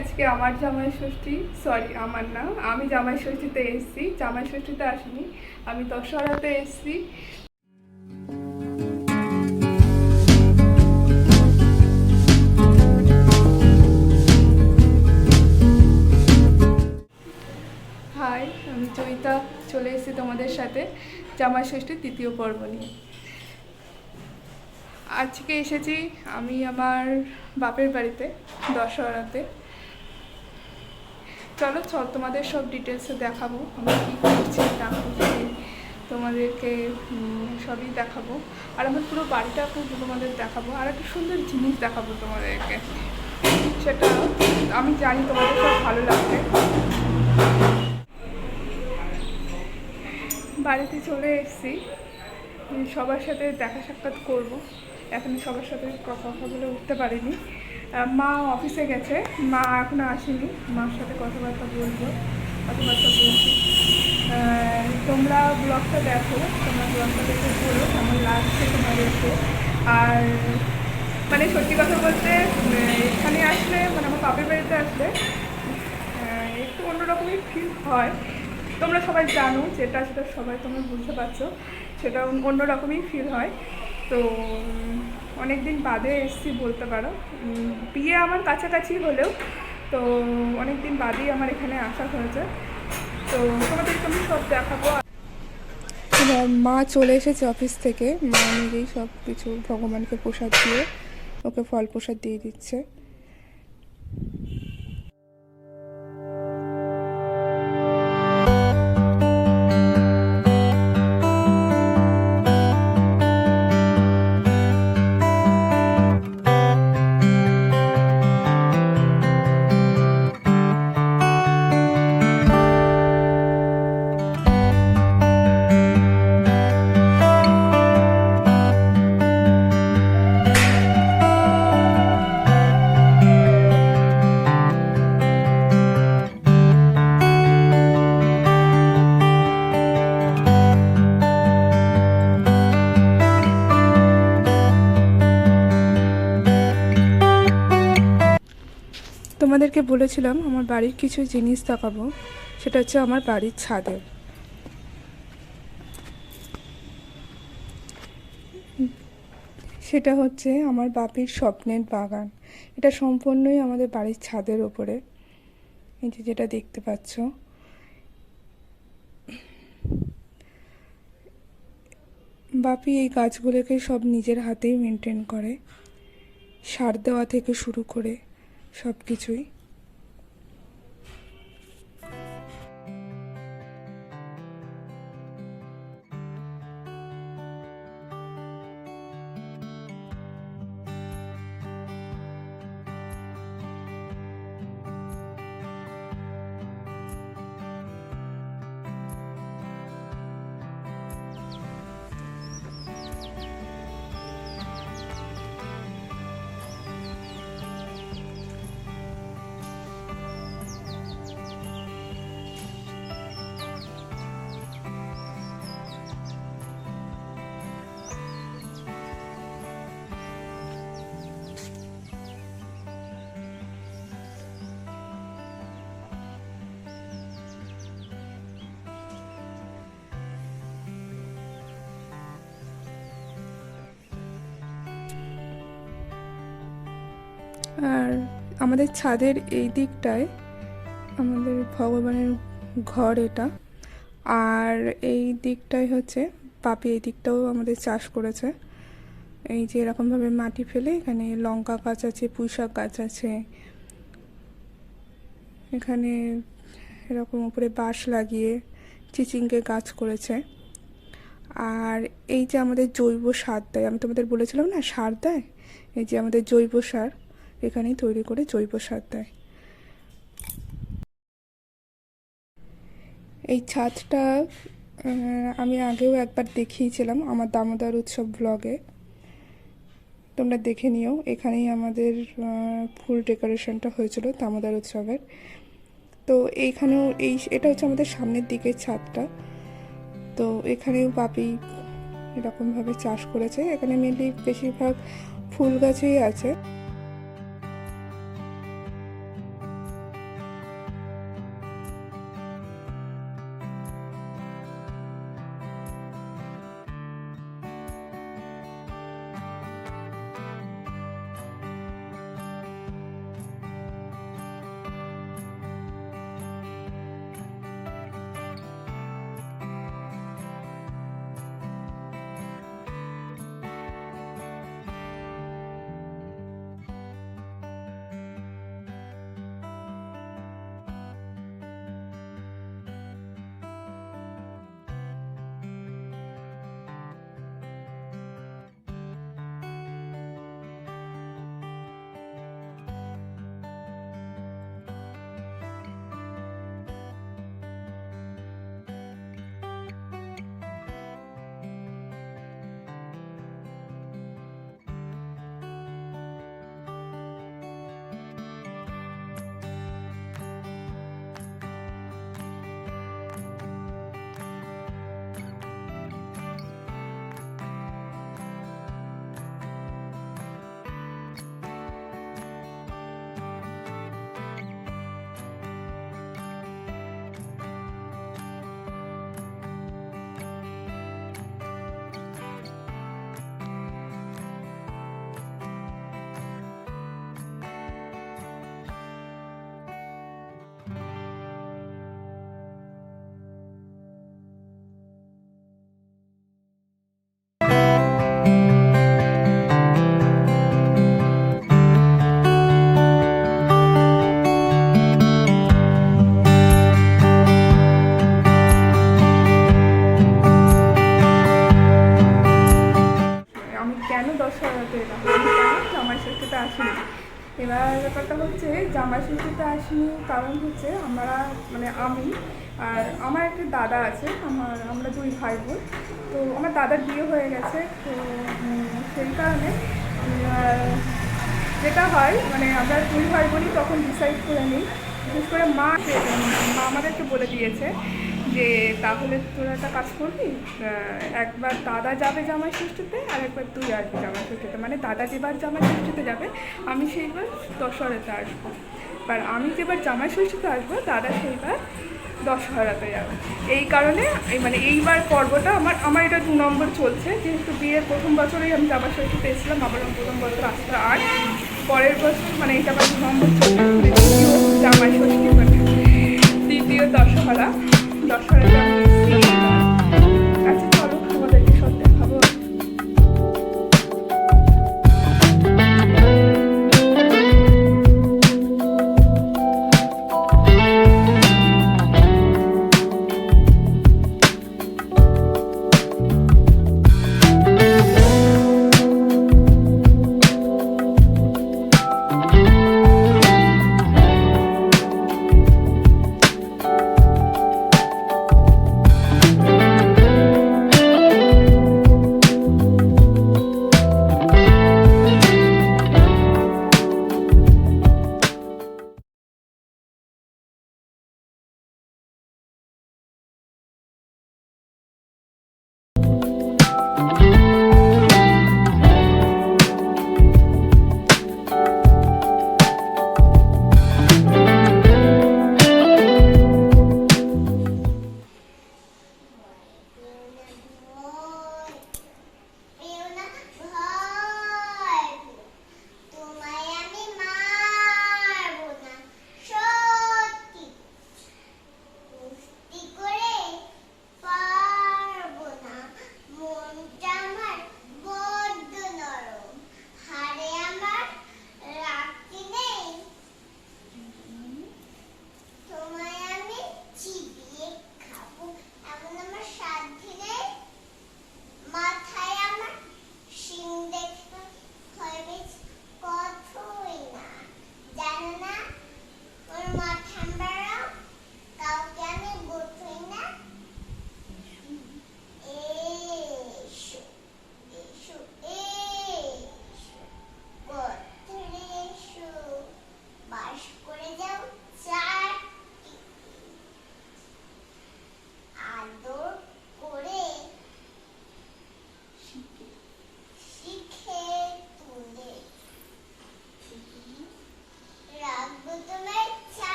আজকে আমার জামাই ষষ্ঠী, সরি আমার না, আমি জামাই ষষ্ঠীতে এসেছি। জামাই ষষ্ঠীতে আসিনি, আমি দশহরাতে এসেছি। হাই, আমি চৈতা, চলে এসেছি তোমাদের সাথে জামাই ষষ্ঠীর তৃতীয় পর্ব নিয়ে। আজকে এসেছি আমি আমার বাপের বাড়িতে দশহরাতে। চলো তোমাদের সব ডিটেলসে দেখাবো, আমি কী করছি না করছি তোমাদেরকে সবই দেখাবো। আর আমার পুরো বাড়িটা খুব তোমাদের দেখাবো, আর একটা সুন্দর জিনিস দেখাবো তোমাদেরকে, সেটা আমি জানি তোমাদের সব ভালো লাগবে। বাড়িতে চলে এসেছি, সবার সাথে দেখা সাক্ষাৎ করবো। এখন সবার সাথে কথা বলে উঠতে পারিনি। মা অফিসে গেছে, মা এখনো আসেনি, মার সাথে কথাবার্তা বলছি। তোমরা ব্লগটা দেখো, তোমরা ব্লগটা দেখে বলো কেমন লাগছে তোমাদেরকে। আর মানে সত্যি কথা বলতে এখানে আসলে, মানে আমার বাপের বাড়িতে আসলে একটু অন্যরকমই ফিল হয়। তোমরা সবাই জানো যেটা, সেটা সবাই তোমরা বুঝতে পারছো, সেটা অন্যরকমই ফিল হয়। তো অনেক দিন বাদে এসেছি বলতে পারো, বিয়ে আমার কাছাকাছি হলেও তো অনেক দিন বাদেই আমার এখানে আসা হয়েছে। তো তোমাদেরকে আমি সব দেখাবো। এবার মা চলে এসেছে অফিস থেকে, মা নিজেই সব কিছু ভগবানকে প্রসাদ দিয়ে ওকে ফল প্রসাদ দিয়ে দিচ্ছে। তোমাদেরকে বলেছিলাম আমার বাড়ির কিছু জিনিস দেখাবো, সেটা হচ্ছে আমার বাড়ির ছাদে। সেটা হচ্ছে আমার বাপির স্বপ্নের বাগান। এটা সম্পূর্ণই আমাদের বাড়ির ছাদের ওপরে, এই যে যেটা দেখতে পাচ্ছ। বাপি এই গাছগুলোকে সব নিজের হাতেই মেনটেন করে, সার দেওয়া থেকে শুরু করে সব কিছুই। আর আমাদের ছাদের এই দিকটায় আমাদের ভগবানের ঘর এটা, আর এই দিকটাই হচ্ছে বাপি এই দিকটাও আমাদের চাষ করেছে। এই যে এরকমভাবে মাটি ফেলে এখানে লঙ্কা গাছ আছে, পুঁইশাক গাছ আছে, এখানে এরকম উপরে বাঁশ লাগিয়ে চিচিঙ্গে গাছ করেছে। আর এই যে আমাদের জৈব সার দেয়, আমি তোমাদের বলেছিলাম না সার দেয়, এই যে আমাদের জৈব সার এখানেই তৈরি করে জৈব সার দেয়। এই ছাদটা আমি আগেও একবার দেখিয়েছিলাম আমার দামোদর উৎসব ব্লগে, তোমরা দেখে নিও। এখানেই আমাদের ফুল ডেকোরেশনটা হয়েছিল দামোদর উৎসবের। তো এইখানেও এটা হচ্ছে আমাদের সামনের দিকের ছাদটা। তো এখানেও বাপি এরকমভাবে চাষ করেছে, এখানে মেনলি বেশিরভাগ ফুল গাছই আছে। আমি কেন দশহরাতে এলাম, আমি কেন জামাইষষ্ঠীতে আসিনি। এবার ব্যাপারটা হচ্ছে জামাইষষ্ঠীতে আসিনি কারণ হচ্ছে আমরা মানে আমি আর আমার একটা দাদা আছে, আমরা দুই ভাই বোন। তো আমার দাদার বিয়ে হয়ে গেছে, তো সেই কারণে যেটা হয় মানে আমরা দুই ভাই বোনই তখন ডিসাইড করে নিই। বিশেষ করে মা আমাদেরকে বলে দিয়েছে যে তাহলে তোরা একটা কাজ করবি, একবার দাদা যাবে জামাইষষ্ঠীতে আর একবার তুই আসবি জামাইষষ্ঠীতে, মানে দাদা যেবার জামাইষষ্ঠীতে যাবে আমি সেইবার দশহরাতে আসবো, এবার আমি যেবার জামাইষষ্ঠীতে আসবো দাদা সেইবার দশহরাতে যাবে। এই কারণে মানে এইবার পর্বটা আমার এটা 2 নম্বর চলছে, যেহেতু বিয়ের প্রথম বছরেই আমি জামাইষষ্ঠীতে এসেছিলাম, আবার প্রথম বছর আসতে আর পরের বছর মানে এটা আবার 2 নম্বর চলছে, মানে দ্বিতীয় জামাইষষ্ঠী মানে দ্বিতীয় দশহরাতে আমি এসেছি। আচ্ছা চলো তোমাদেরকে সব দেখাবো।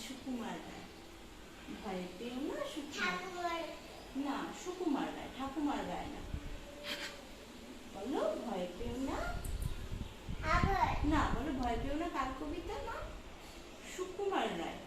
সুকুমার রায়, ভয় পেও না ঠাকুমার না, সুকুমার রায়, ঠাকুমার রায় না, বলো ভয় পেও না, না বলো ভয় পেও না, কার কবিতা না? সুকুমার রায়।